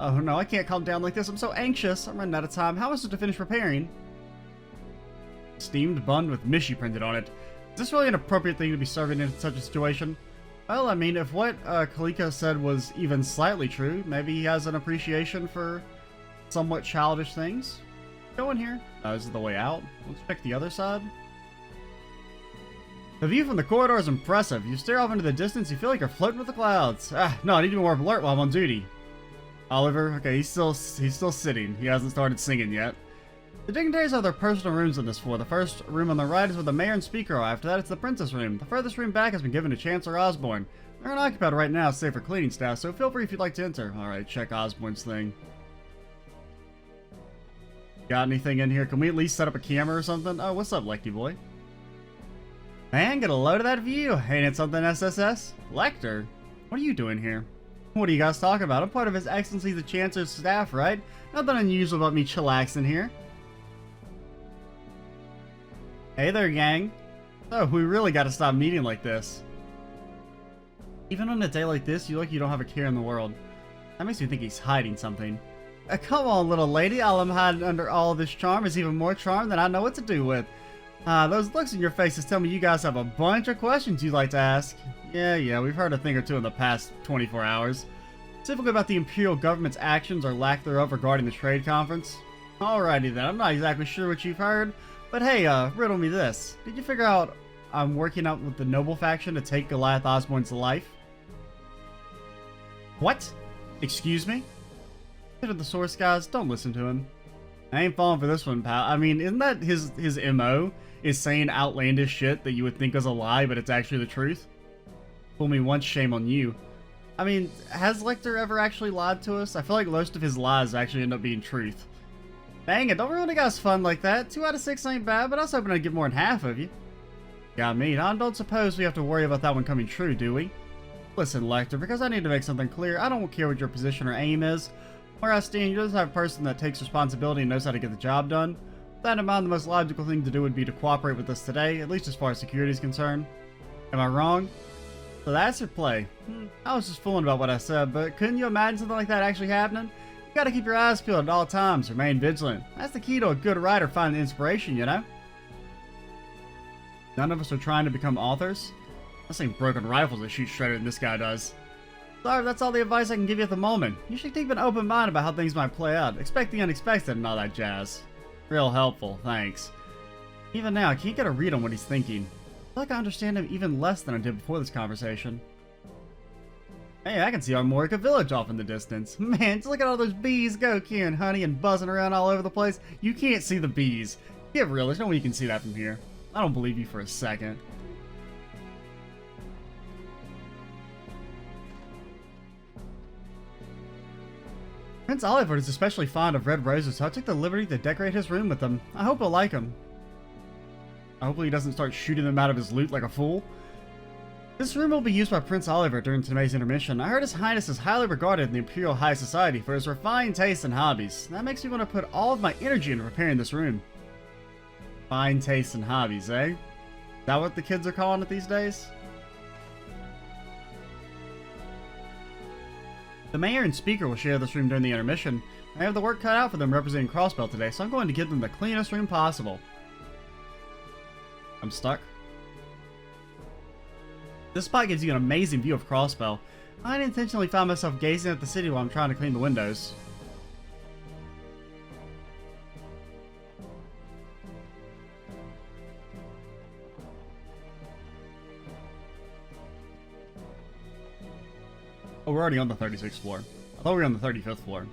Oh no, I can't calm down like this. I'm so anxious. I'm running out of time. How is it to finish preparing? Steamed bun with Mishy printed on it. Is this really an appropriate thing to be serving in such a situation? Well, I mean, if what Kalika said was even slightly true, maybe he has an appreciation for somewhat childish things. Go in here. This is the way out. Let's check the other side. The view from the corridor is impressive. You stare off into the distance, you feel like you're floating with the clouds. No, I need to be more alert while I'm on duty. Oliver, okay, he's still sitting. He hasn't started singing yet. The dignitaries have their personal rooms on this floor. The first room on the right is where the mayor and speaker are. After that, it's the princess room. The furthest room back has been given to Chancellor Osborne. They're unoccupied right now, save for cleaning staff, so feel free if you'd like to enter. Alright, check Osborne's thing. Got anything in here? Can we at least set up a camera or something? Oh, what's up, Lecty boy? Man, get a load of that view. Ain't it something, SSS? Lecter? What are you doing here? What are you guys talking about? I'm part of His Excellency the Chancellor's staff, right? Nothing unusual about me chillaxing here. Hey there, gang. Oh, we really gotta stop meeting like this. Even on a day like this, you look like you don't have a care in the world. That makes me think he's hiding something. Come on, little lady. All I'm hiding under all of this charm is even more charm than I know what to do with. Those looks in your faces tell me you guys have a bunch of questions you'd like to ask. Yeah, we've heard a thing or two in the past 24 hours. Specifically about the Imperial government's actions or lack thereof regarding the trade conference. Alrighty then, I'm not exactly sure what you've heard, but hey, riddle me this. Did you figure out I'm working out with the Noble faction to take Goliath Osborne's life? What? Excuse me? Consider the source, guys. Don't listen to him. I ain't falling for this one, pal. I mean, isn't that his MO? Is saying outlandish shit that you would think was a lie, but it's actually the truth? Fool me once, shame on you. I mean, has Lecter ever actually lied to us? I feel like most of his lies actually end up being truth. Dang it, don't ruin a guy's fun like that. 2 out of 6 ain't bad, but I was hoping I'd get more than half of you. Got me. I don't suppose we have to worry about that one coming true, do we? Listen, Lecter, because I need to make something clear, I don't care what your position or aim is. Where I stand, you're the type of person that takes responsibility and knows how to get the job done. With that in mind, the most logical thing to do would be to cooperate with us today, at least as far as security is concerned. Am I wrong? So that's your play. I was just fooling about what I said, but couldn't you imagine something like that actually happening? You gotta keep your eyes peeled at all times, remain vigilant. That's the key to a good writer finding inspiration, you know? None of us are trying to become authors. This ain't broken rifles that shoot straighter than this guy does. Sorry, that's all the advice I can give you at the moment. You should keep an open mind about how things might play out. Expect the unexpected and all that jazz. Real helpful, thanks. Even now, I can't get a read on what he's thinking. I feel like I understand him even less than I did before this conversation. Hey, I can see Armorica Village off in the distance. Man, just look at all those bees go carrying honey and buzzing around all over the place. You can't see the bees. Get real, there's no way you can see that from here. I don't believe you for a second. Prince Oliver is especially fond of red roses, so I took the liberty to decorate his room with them. I hope he'll like them. Hopefully he doesn't start shooting them out of his loot like a fool. This room will be used by Prince Oliver during today's intermission. I heard His Highness is highly regarded in the Imperial High Society for his refined tastes and hobbies. That makes me want to put all of my energy into preparing this room. Fine tastes and hobbies, eh? Is that what the kids are calling it these days? The mayor and speaker will share this room during the intermission. I have the work cut out for them representing Crossbell today, so I'm going to give them the cleanest room possible. I'm stuck. This spot gives you an amazing view of Crossbell. I unintentionally found myself gazing at the city while I'm trying to clean the windows. Oh, we're already on the 36th floor. I thought we were on the 35th floor.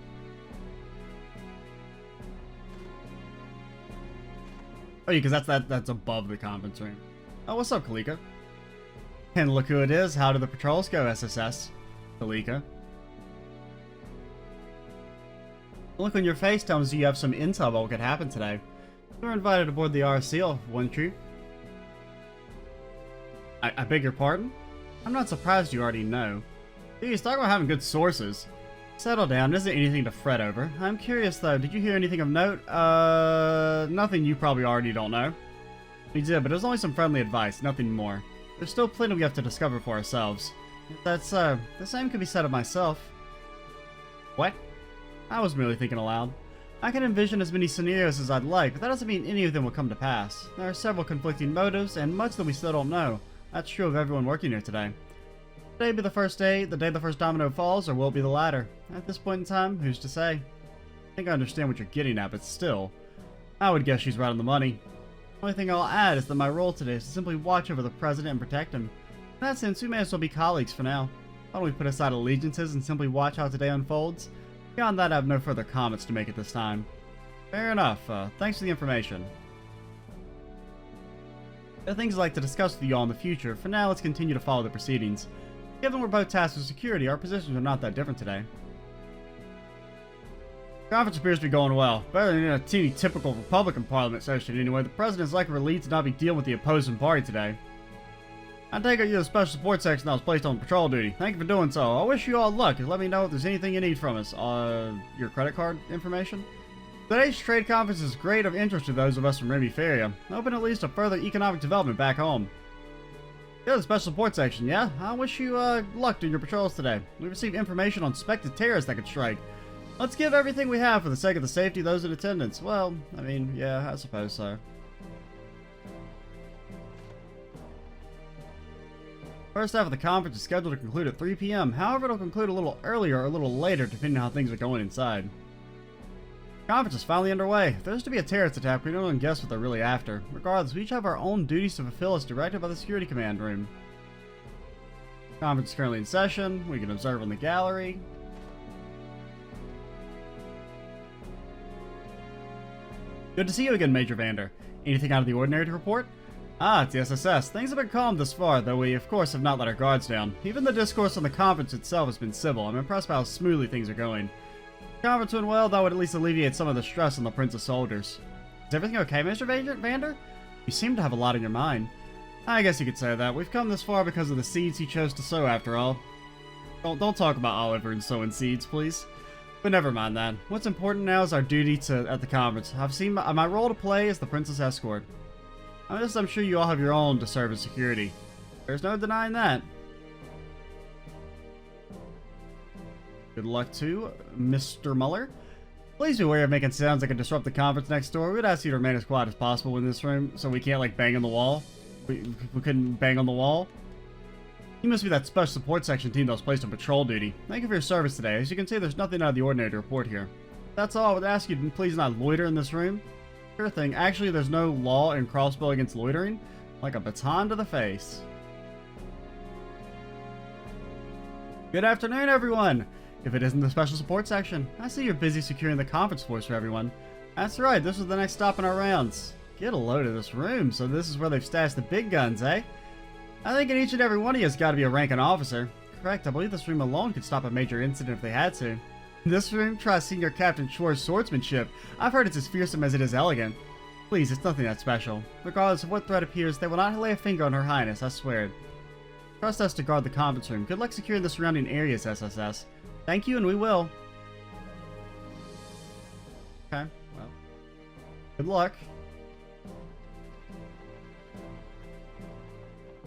Oh yeah, because that's above the conference room. Oh, what's up, Kalika? And look who it is. How do the patrols go, SSS? Kalika. The look on your face tells you have some intel about what could happen today. You were invited aboard the RCL, weren't you? I beg your pardon? I'm not surprised you already know. Geez, talk about having good sources. Settle down, isn't anything to fret over. I'm curious though, did you hear anything of note? Nothing you probably already don't know. We did, but it was only some friendly advice, nothing more. There's still plenty we have to discover for ourselves. If that's so, the same could be said of myself. What? I was merely thinking aloud. I can envision as many scenarios as I'd like, but that doesn't mean any of them will come to pass. There are several conflicting motives, and much that we still don't know. That's true of everyone working here today. Today be the first day, the day the first domino falls, or will it be the latter? At this point in time, who's to say? I think I understand what you're getting at, but still. I would guess she's right on the money. The only thing I'll add is that my role today is to simply watch over the president and protect him. In that sense, we may as well be colleagues for now. Why don't we put aside allegiances and simply watch how today unfolds? Beyond that, I have no further comments to make at this time. Fair enough. Thanks for the information. There are things I'd like to discuss with you all in the future. For now, let's continue to follow the proceedings. Given we're both tasked with security, our positions are not that different today. The conference appears to be going well. Better than in a teeny typical Republican Parliament session anyway. The President's likely relieved to not be dealing with the opposing party today. I take it you're the special support section that was placed on patrol duty. Thank you for doing so. I wish you all luck. Let me know if there's anything you need from us. Your credit card information? Today's trade conference is great of interest to those of us from Remy Feria. Hoping at least a further economic development back home. You're the special support section, yeah? I wish you luck in your patrols today. We received information on suspected terrorists that could strike. Let's give everything we have for the sake of the safety of those in attendance. Well, I mean, yeah, I suppose so. First half of the conference is scheduled to conclude at 3 p.m. However, it'll conclude a little earlier or a little later depending on how things are going inside. The conference is finally underway. If there's to be a terrorist attack, we don't even guess what they're really after. Regardless, we each have our own duties to fulfill as directed by the security command room. The conference is currently in session. We can observe in the gallery. Good to see you again, Major Vander. Anything out of the ordinary to report? Ah, it's the SSS. Things have been calm thus far, though we, of course, have not let our guards down. Even the discourse on the conference itself has been civil. I'm impressed by how smoothly things are going. The conference went well, that would at least alleviate some of the stress on the Prince's soldiers. Is everything okay, Mr. Vander? You seem to have a lot on your mind. I guess you could say that. We've come this far because of the seeds he chose to sow, after all. Don't talk about Oliver and sowing seeds, please. But never mind that. What's important now is our duty at the conference. I've seen my role to play as the Prince's escort. I'm sure you all have your own to serve as security. There's no denying that. Good luck to Mr. Muller. Please be aware of making sounds that could disrupt the conference next door. We'd ask you to remain as quiet as possible in this room, so we can't, like, bang on the wall. We couldn't bang on the wall. You must be that special support section team that was placed on patrol duty. Thank you for your service today. As you can see, there's nothing out of the ordinary to report here. That's all. I would ask you to please not loiter in this room. Sure thing. Actually, there's no law in crossbow against loitering. Like a baton to the face. Good afternoon, everyone! If it isn't the special support section, I see you're busy securing the conference floors for everyone. That's right, this is the next stop in our rounds. Get a load of this room, so this is where they've stashed the big guns, eh? I think in each and every one of you has got to be a ranking officer. Correct, I believe this room alone could stop a major incident if they had to. This room tries Senior Captain Chore's swordsmanship. I've heard it's as fearsome as it is elegant. Please, it's nothing that special. Regardless of what threat appears, they will not lay a finger on Her Highness, I swear it. Trust us to guard the conference room. Good luck securing the surrounding areas, SSS. Thank you, and we will. Okay, well. Good luck.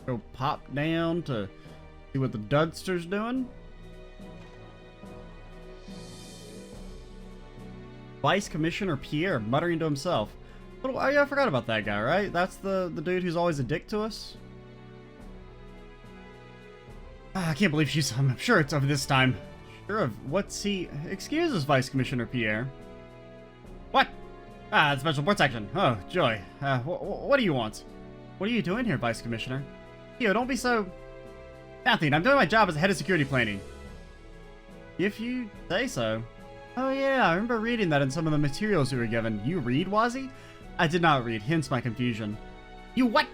Go pop down to see what the Dudster's doing. Vice Commissioner Pierre muttering to himself. Oh, yeah, I forgot about that guy, right? That's the dude who's always a dick to us. I can't believe I'm sure it's over this time. Sure of what's he... Excuse us, Vice Commissioner Pierre. What? Ah, the special support section. Oh, joy. What do you want? What are you doing here, Vice Commissioner? Yo, don't be so... Nothing. I'm doing my job as head of security planning. If you say so. Oh yeah, I remember reading that in some of the materials you were given. You read, Wazzy? I did not read, hence my confusion. You what?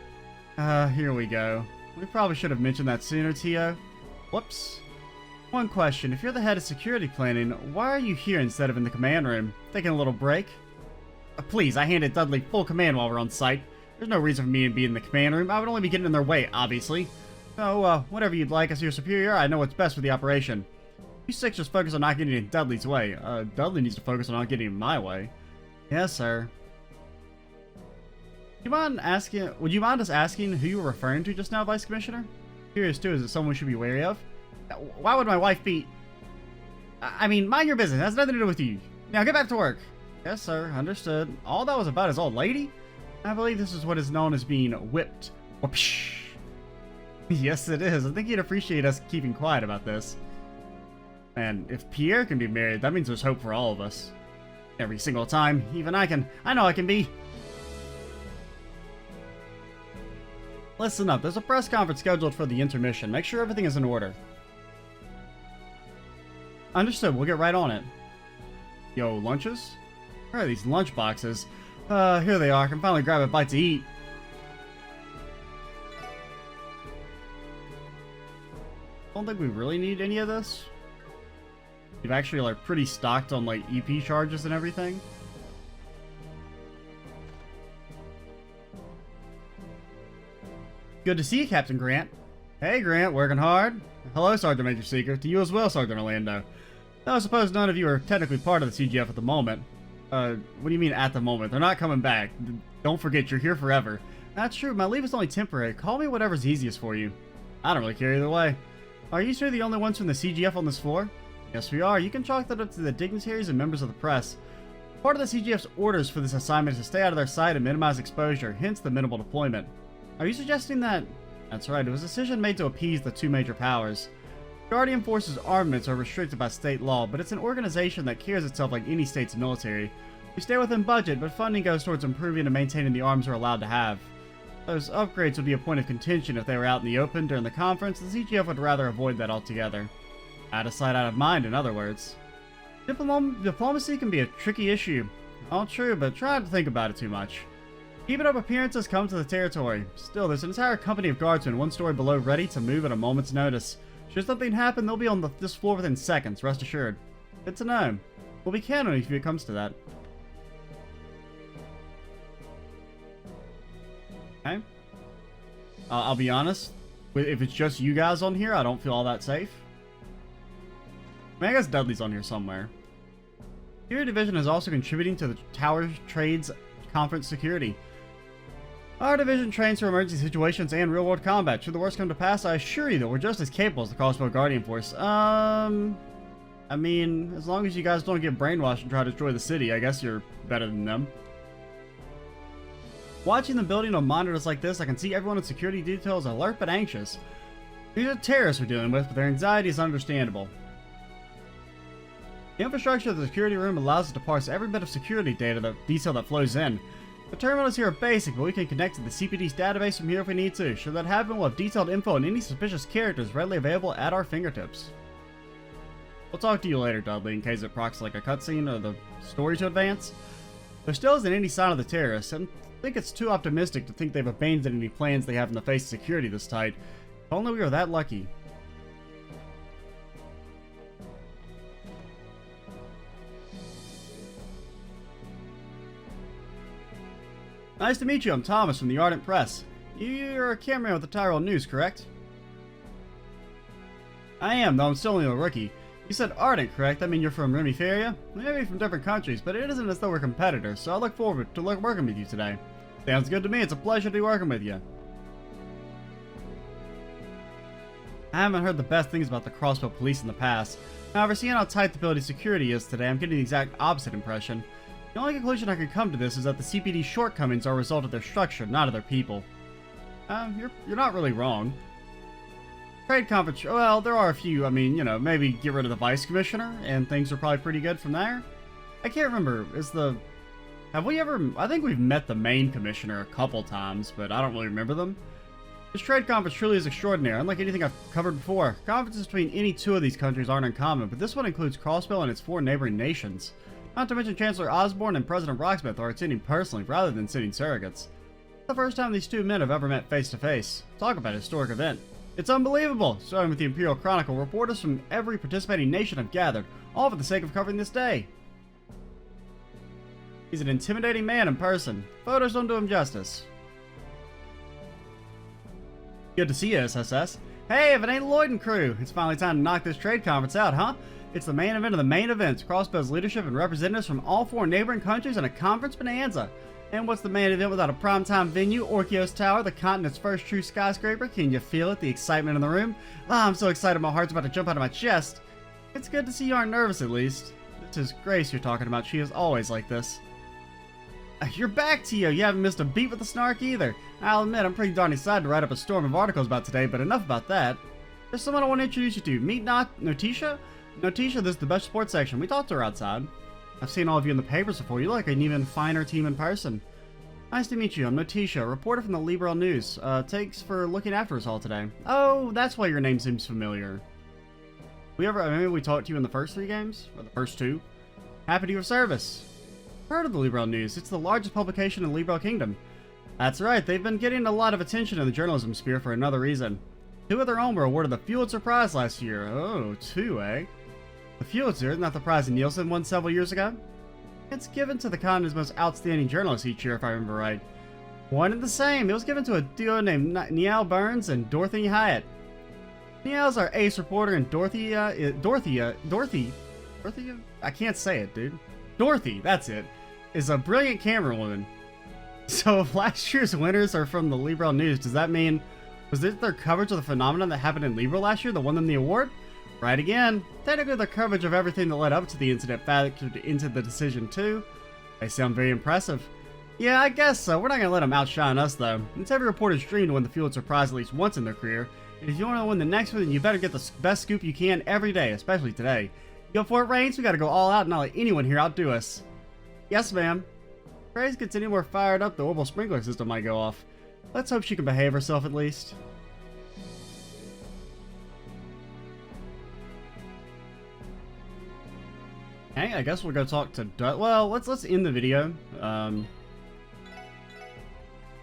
Here we go. We probably should have mentioned that sooner, Tio. Whoops. One question, if you're the head of security planning, why are you here instead of in the command room? Taking a little break? Please, I handed Dudley full command while we're on site. There's no reason for me to be in the command room. I would only be getting in their way, obviously. So, whatever you'd like as your superior, I know what's best for the operation. You six just focus on not getting in Dudley's way. Dudley needs to focus on not getting in my way. Yes, sir. Would you mind us asking who you were referring to just now, Vice Commissioner? Curious too, is it someone we should be wary of? Why would my wife be... I mean, mind your business. It has nothing to do with you. Now get back to work. Yes, sir. Understood. All that was about is old lady? I believe this is what is known as being whipped. Whoopsh. Yes, it is. I think he'd appreciate us keeping quiet about this. And if Pierre can be married, that means there's hope for all of us. Every single time. Even I know I can be. Listen up. There's a press conference scheduled for the intermission. Make sure everything is in order. Understood. We'll get right on it. Yo, lunches? Where are these lunch boxes? Here they are. I can finally grab a bite to eat. Don't think we really need any of this. You've actually, like, pretty stocked on, like, EP charges and everything. Good to see you, Captain Grant. Hey, Grant, working hard? Hello, Sergeant Major Seeker. To you as well, Sergeant Orlando. Though I suppose none of you are technically part of the CGF at the moment. What do you mean at the moment? They're not coming back. Don't forget, you're here forever. That's true, my leave is only temporary. Call me whatever's easiest for you. I don't really care either way. Are you sure the only ones from the CGF on this floor? Yes, we are. You can chalk that up to the dignitaries and members of the press. Part of the CGF's orders for this assignment is to stay out of their sight and minimize exposure, hence the minimal deployment. Are you suggesting that... That's right, it was a decision made to appease the two major powers. Guardian Force's armaments are restricted by state law, but it's an organization that cares itself like any state's military. We stay within budget, but funding goes towards improving and maintaining the arms we're allowed to have. Those upgrades would be a point of contention if they were out in the open during the conference. The CGF would rather avoid that altogether. Out of sight, out of mind, in other words. Diplomacy can be a tricky issue. All true, but try not to think about it too much. Keeping up appearances come to the territory. Still, there's an entire company of guardsmen one story below ready to move at a moment's notice. Should something happen, they'll be on this floor within seconds, rest assured. Good to know. We'll be counting if it comes to that. Okay. I'll be honest. If it's just you guys on here, I don't feel all that safe. I mean, I guess Dudley's on here somewhere. Your division is also contributing to the Tower Trades Conference security. Our division trains for emergency situations and real-world combat. Should the worst come to pass, I assure you that we're just as capable as the Crossbow Guardian Force. I mean, as long as you guys don't get brainwashed and try to destroy the city, I guess you're better than them. Watching the building on monitors like this, I can see everyone in security details alert but anxious. These are terrorists we're dealing with, but their anxiety is understandable. The infrastructure of the security room allows us to parse every bit of security detail that flows in. The terminals here are basic, but we can connect to the CPD's database from here if we need to. Should that happen, we'll have detailed info on any suspicious characters readily available at our fingertips. We'll talk to you later, Dudley, in case it procs like a cutscene or the story to advance. There still isn't any sign of the terrorists, and I think it's too optimistic to think they've abandoned any plans they have in the face of security this tight. If only we were that lucky. Nice to meet you, I'm Thomas from the Ardent Press. You're a cameraman with the Tyrell News, correct? I am, though I'm still only a rookie. You said Ardent, correct? I mean you're from Remiferia? Maybe from different countries, but it isn't as though we're competitors, so I look forward to working with you today. Sounds good to me, it's a pleasure to be working with you. I haven't heard the best things about the Crossbow Police in the past. However, seeing how tight the building's security is today, I'm getting the exact opposite impression. The only conclusion I can come to this is that the CPD's shortcomings are a result of their structure, not of their people. You're not really wrong. Trade conference, well, there are a few, I mean, you know, maybe get rid of the vice commissioner, and things are probably pretty good from there. I can't remember, have we ever, I think we've met the main commissioner a couple times, but I don't really remember them. This trade conference truly is extraordinary, unlike anything I've covered before. Conferences between any two of these countries aren't uncommon, but this one includes Crossbow and its 4 neighboring nations. Not to mention Chancellor Osborne and President Rocksmith are attending personally rather than sending surrogates. It's the first time these two men have ever met face to face. Talk about a historic event. It's unbelievable! Starting with the Imperial Chronicle, reporters from every participating nation have gathered, all for the sake of covering this day. He's an intimidating man in person. Photos don't do him justice. Good to see you, SSS. Hey, if it ain't Lloyd and crew, it's finally time to knock this trade conference out, huh? It's the main event of the main events. Crossbow's leadership and representatives from all 4 neighboring countries in a conference bonanza. And what's the main event without a primetime venue? Orchis Tower, the continent's first true skyscraper. Can you feel it? The excitement in the room? Ah, I'm so excited my heart's about to jump out of my chest. It's good to see you aren't nervous at least. This is Grace you're talking about. She is always like this. You're back, Tio. You haven't missed a beat with the snark either. I'll admit, I'm pretty darn excited to write up a storm of articles about today, but enough about that. There's someone I want to introduce you to. Meet Notisha? Notisha, this is the best sports section. We talked to her outside. I've seen all of you in the papers before. You look like an even finer team in person. Nice to meet you. I'm Notisha, a reporter from the Liberal News. Thanks for looking after us all today. Oh, that's why your name seems familiar. Maybe we talked to you in the first 3 games? Or the first 2? Happy to your service. Heard of the Liberal News. It's the largest publication in the Liberal Kingdom. That's right, they've been getting a lot of attention in the journalism sphere for another reason. 2 of their own were awarded the Pulitzer Prize last year. Oh, 2, eh? The Pulitzer, isn't that the prize Nielsen won several years ago? It's given to the continent's most outstanding journalists each year, if I remember right. One and the same. It was given to a duo named Niall Burns and Dorothy Hyatt. Niall's our ace reporter, and Dorothy, I can't say it, dude. Dorothy, that's it, is a brilliant camerawoman. So if last year's winners are from the Liberal News, does that mean, was this their coverage of the phenomenon that happened in Liberal last year that won them the award? Right again. Technically their coverage of everything that led up to the incident factored into the decision too. They sound very impressive. Yeah, I guess so. We're not going to let them outshine us though. It's every reporter's dream to win the Pulitzer Prize at least once in their career. And if you want to win the next one, then you better get the best scoop you can every day, especially today. Go for it, Reigns. We got to go all out and not let anyone here outdo us. Yes, ma'am. If Grace gets any more fired up, the orbital sprinkler system might go off. Let's hope she can behave herself at least. Okay, I guess we'll go talk to well, let's end the video.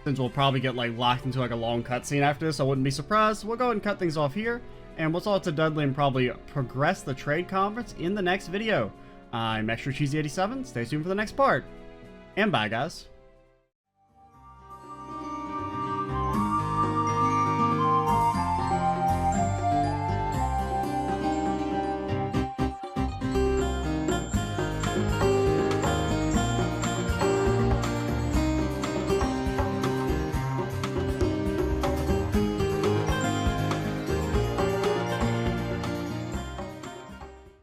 Since we'll probably get like locked into like a long cutscene after this, I wouldn't be surprised. We'll go ahead and cut things off here, and we'll talk to Dudley and probably progress the trade conference in the next video. I'm Extra Cheesy 87. Stay tuned for the next part, and bye, guys.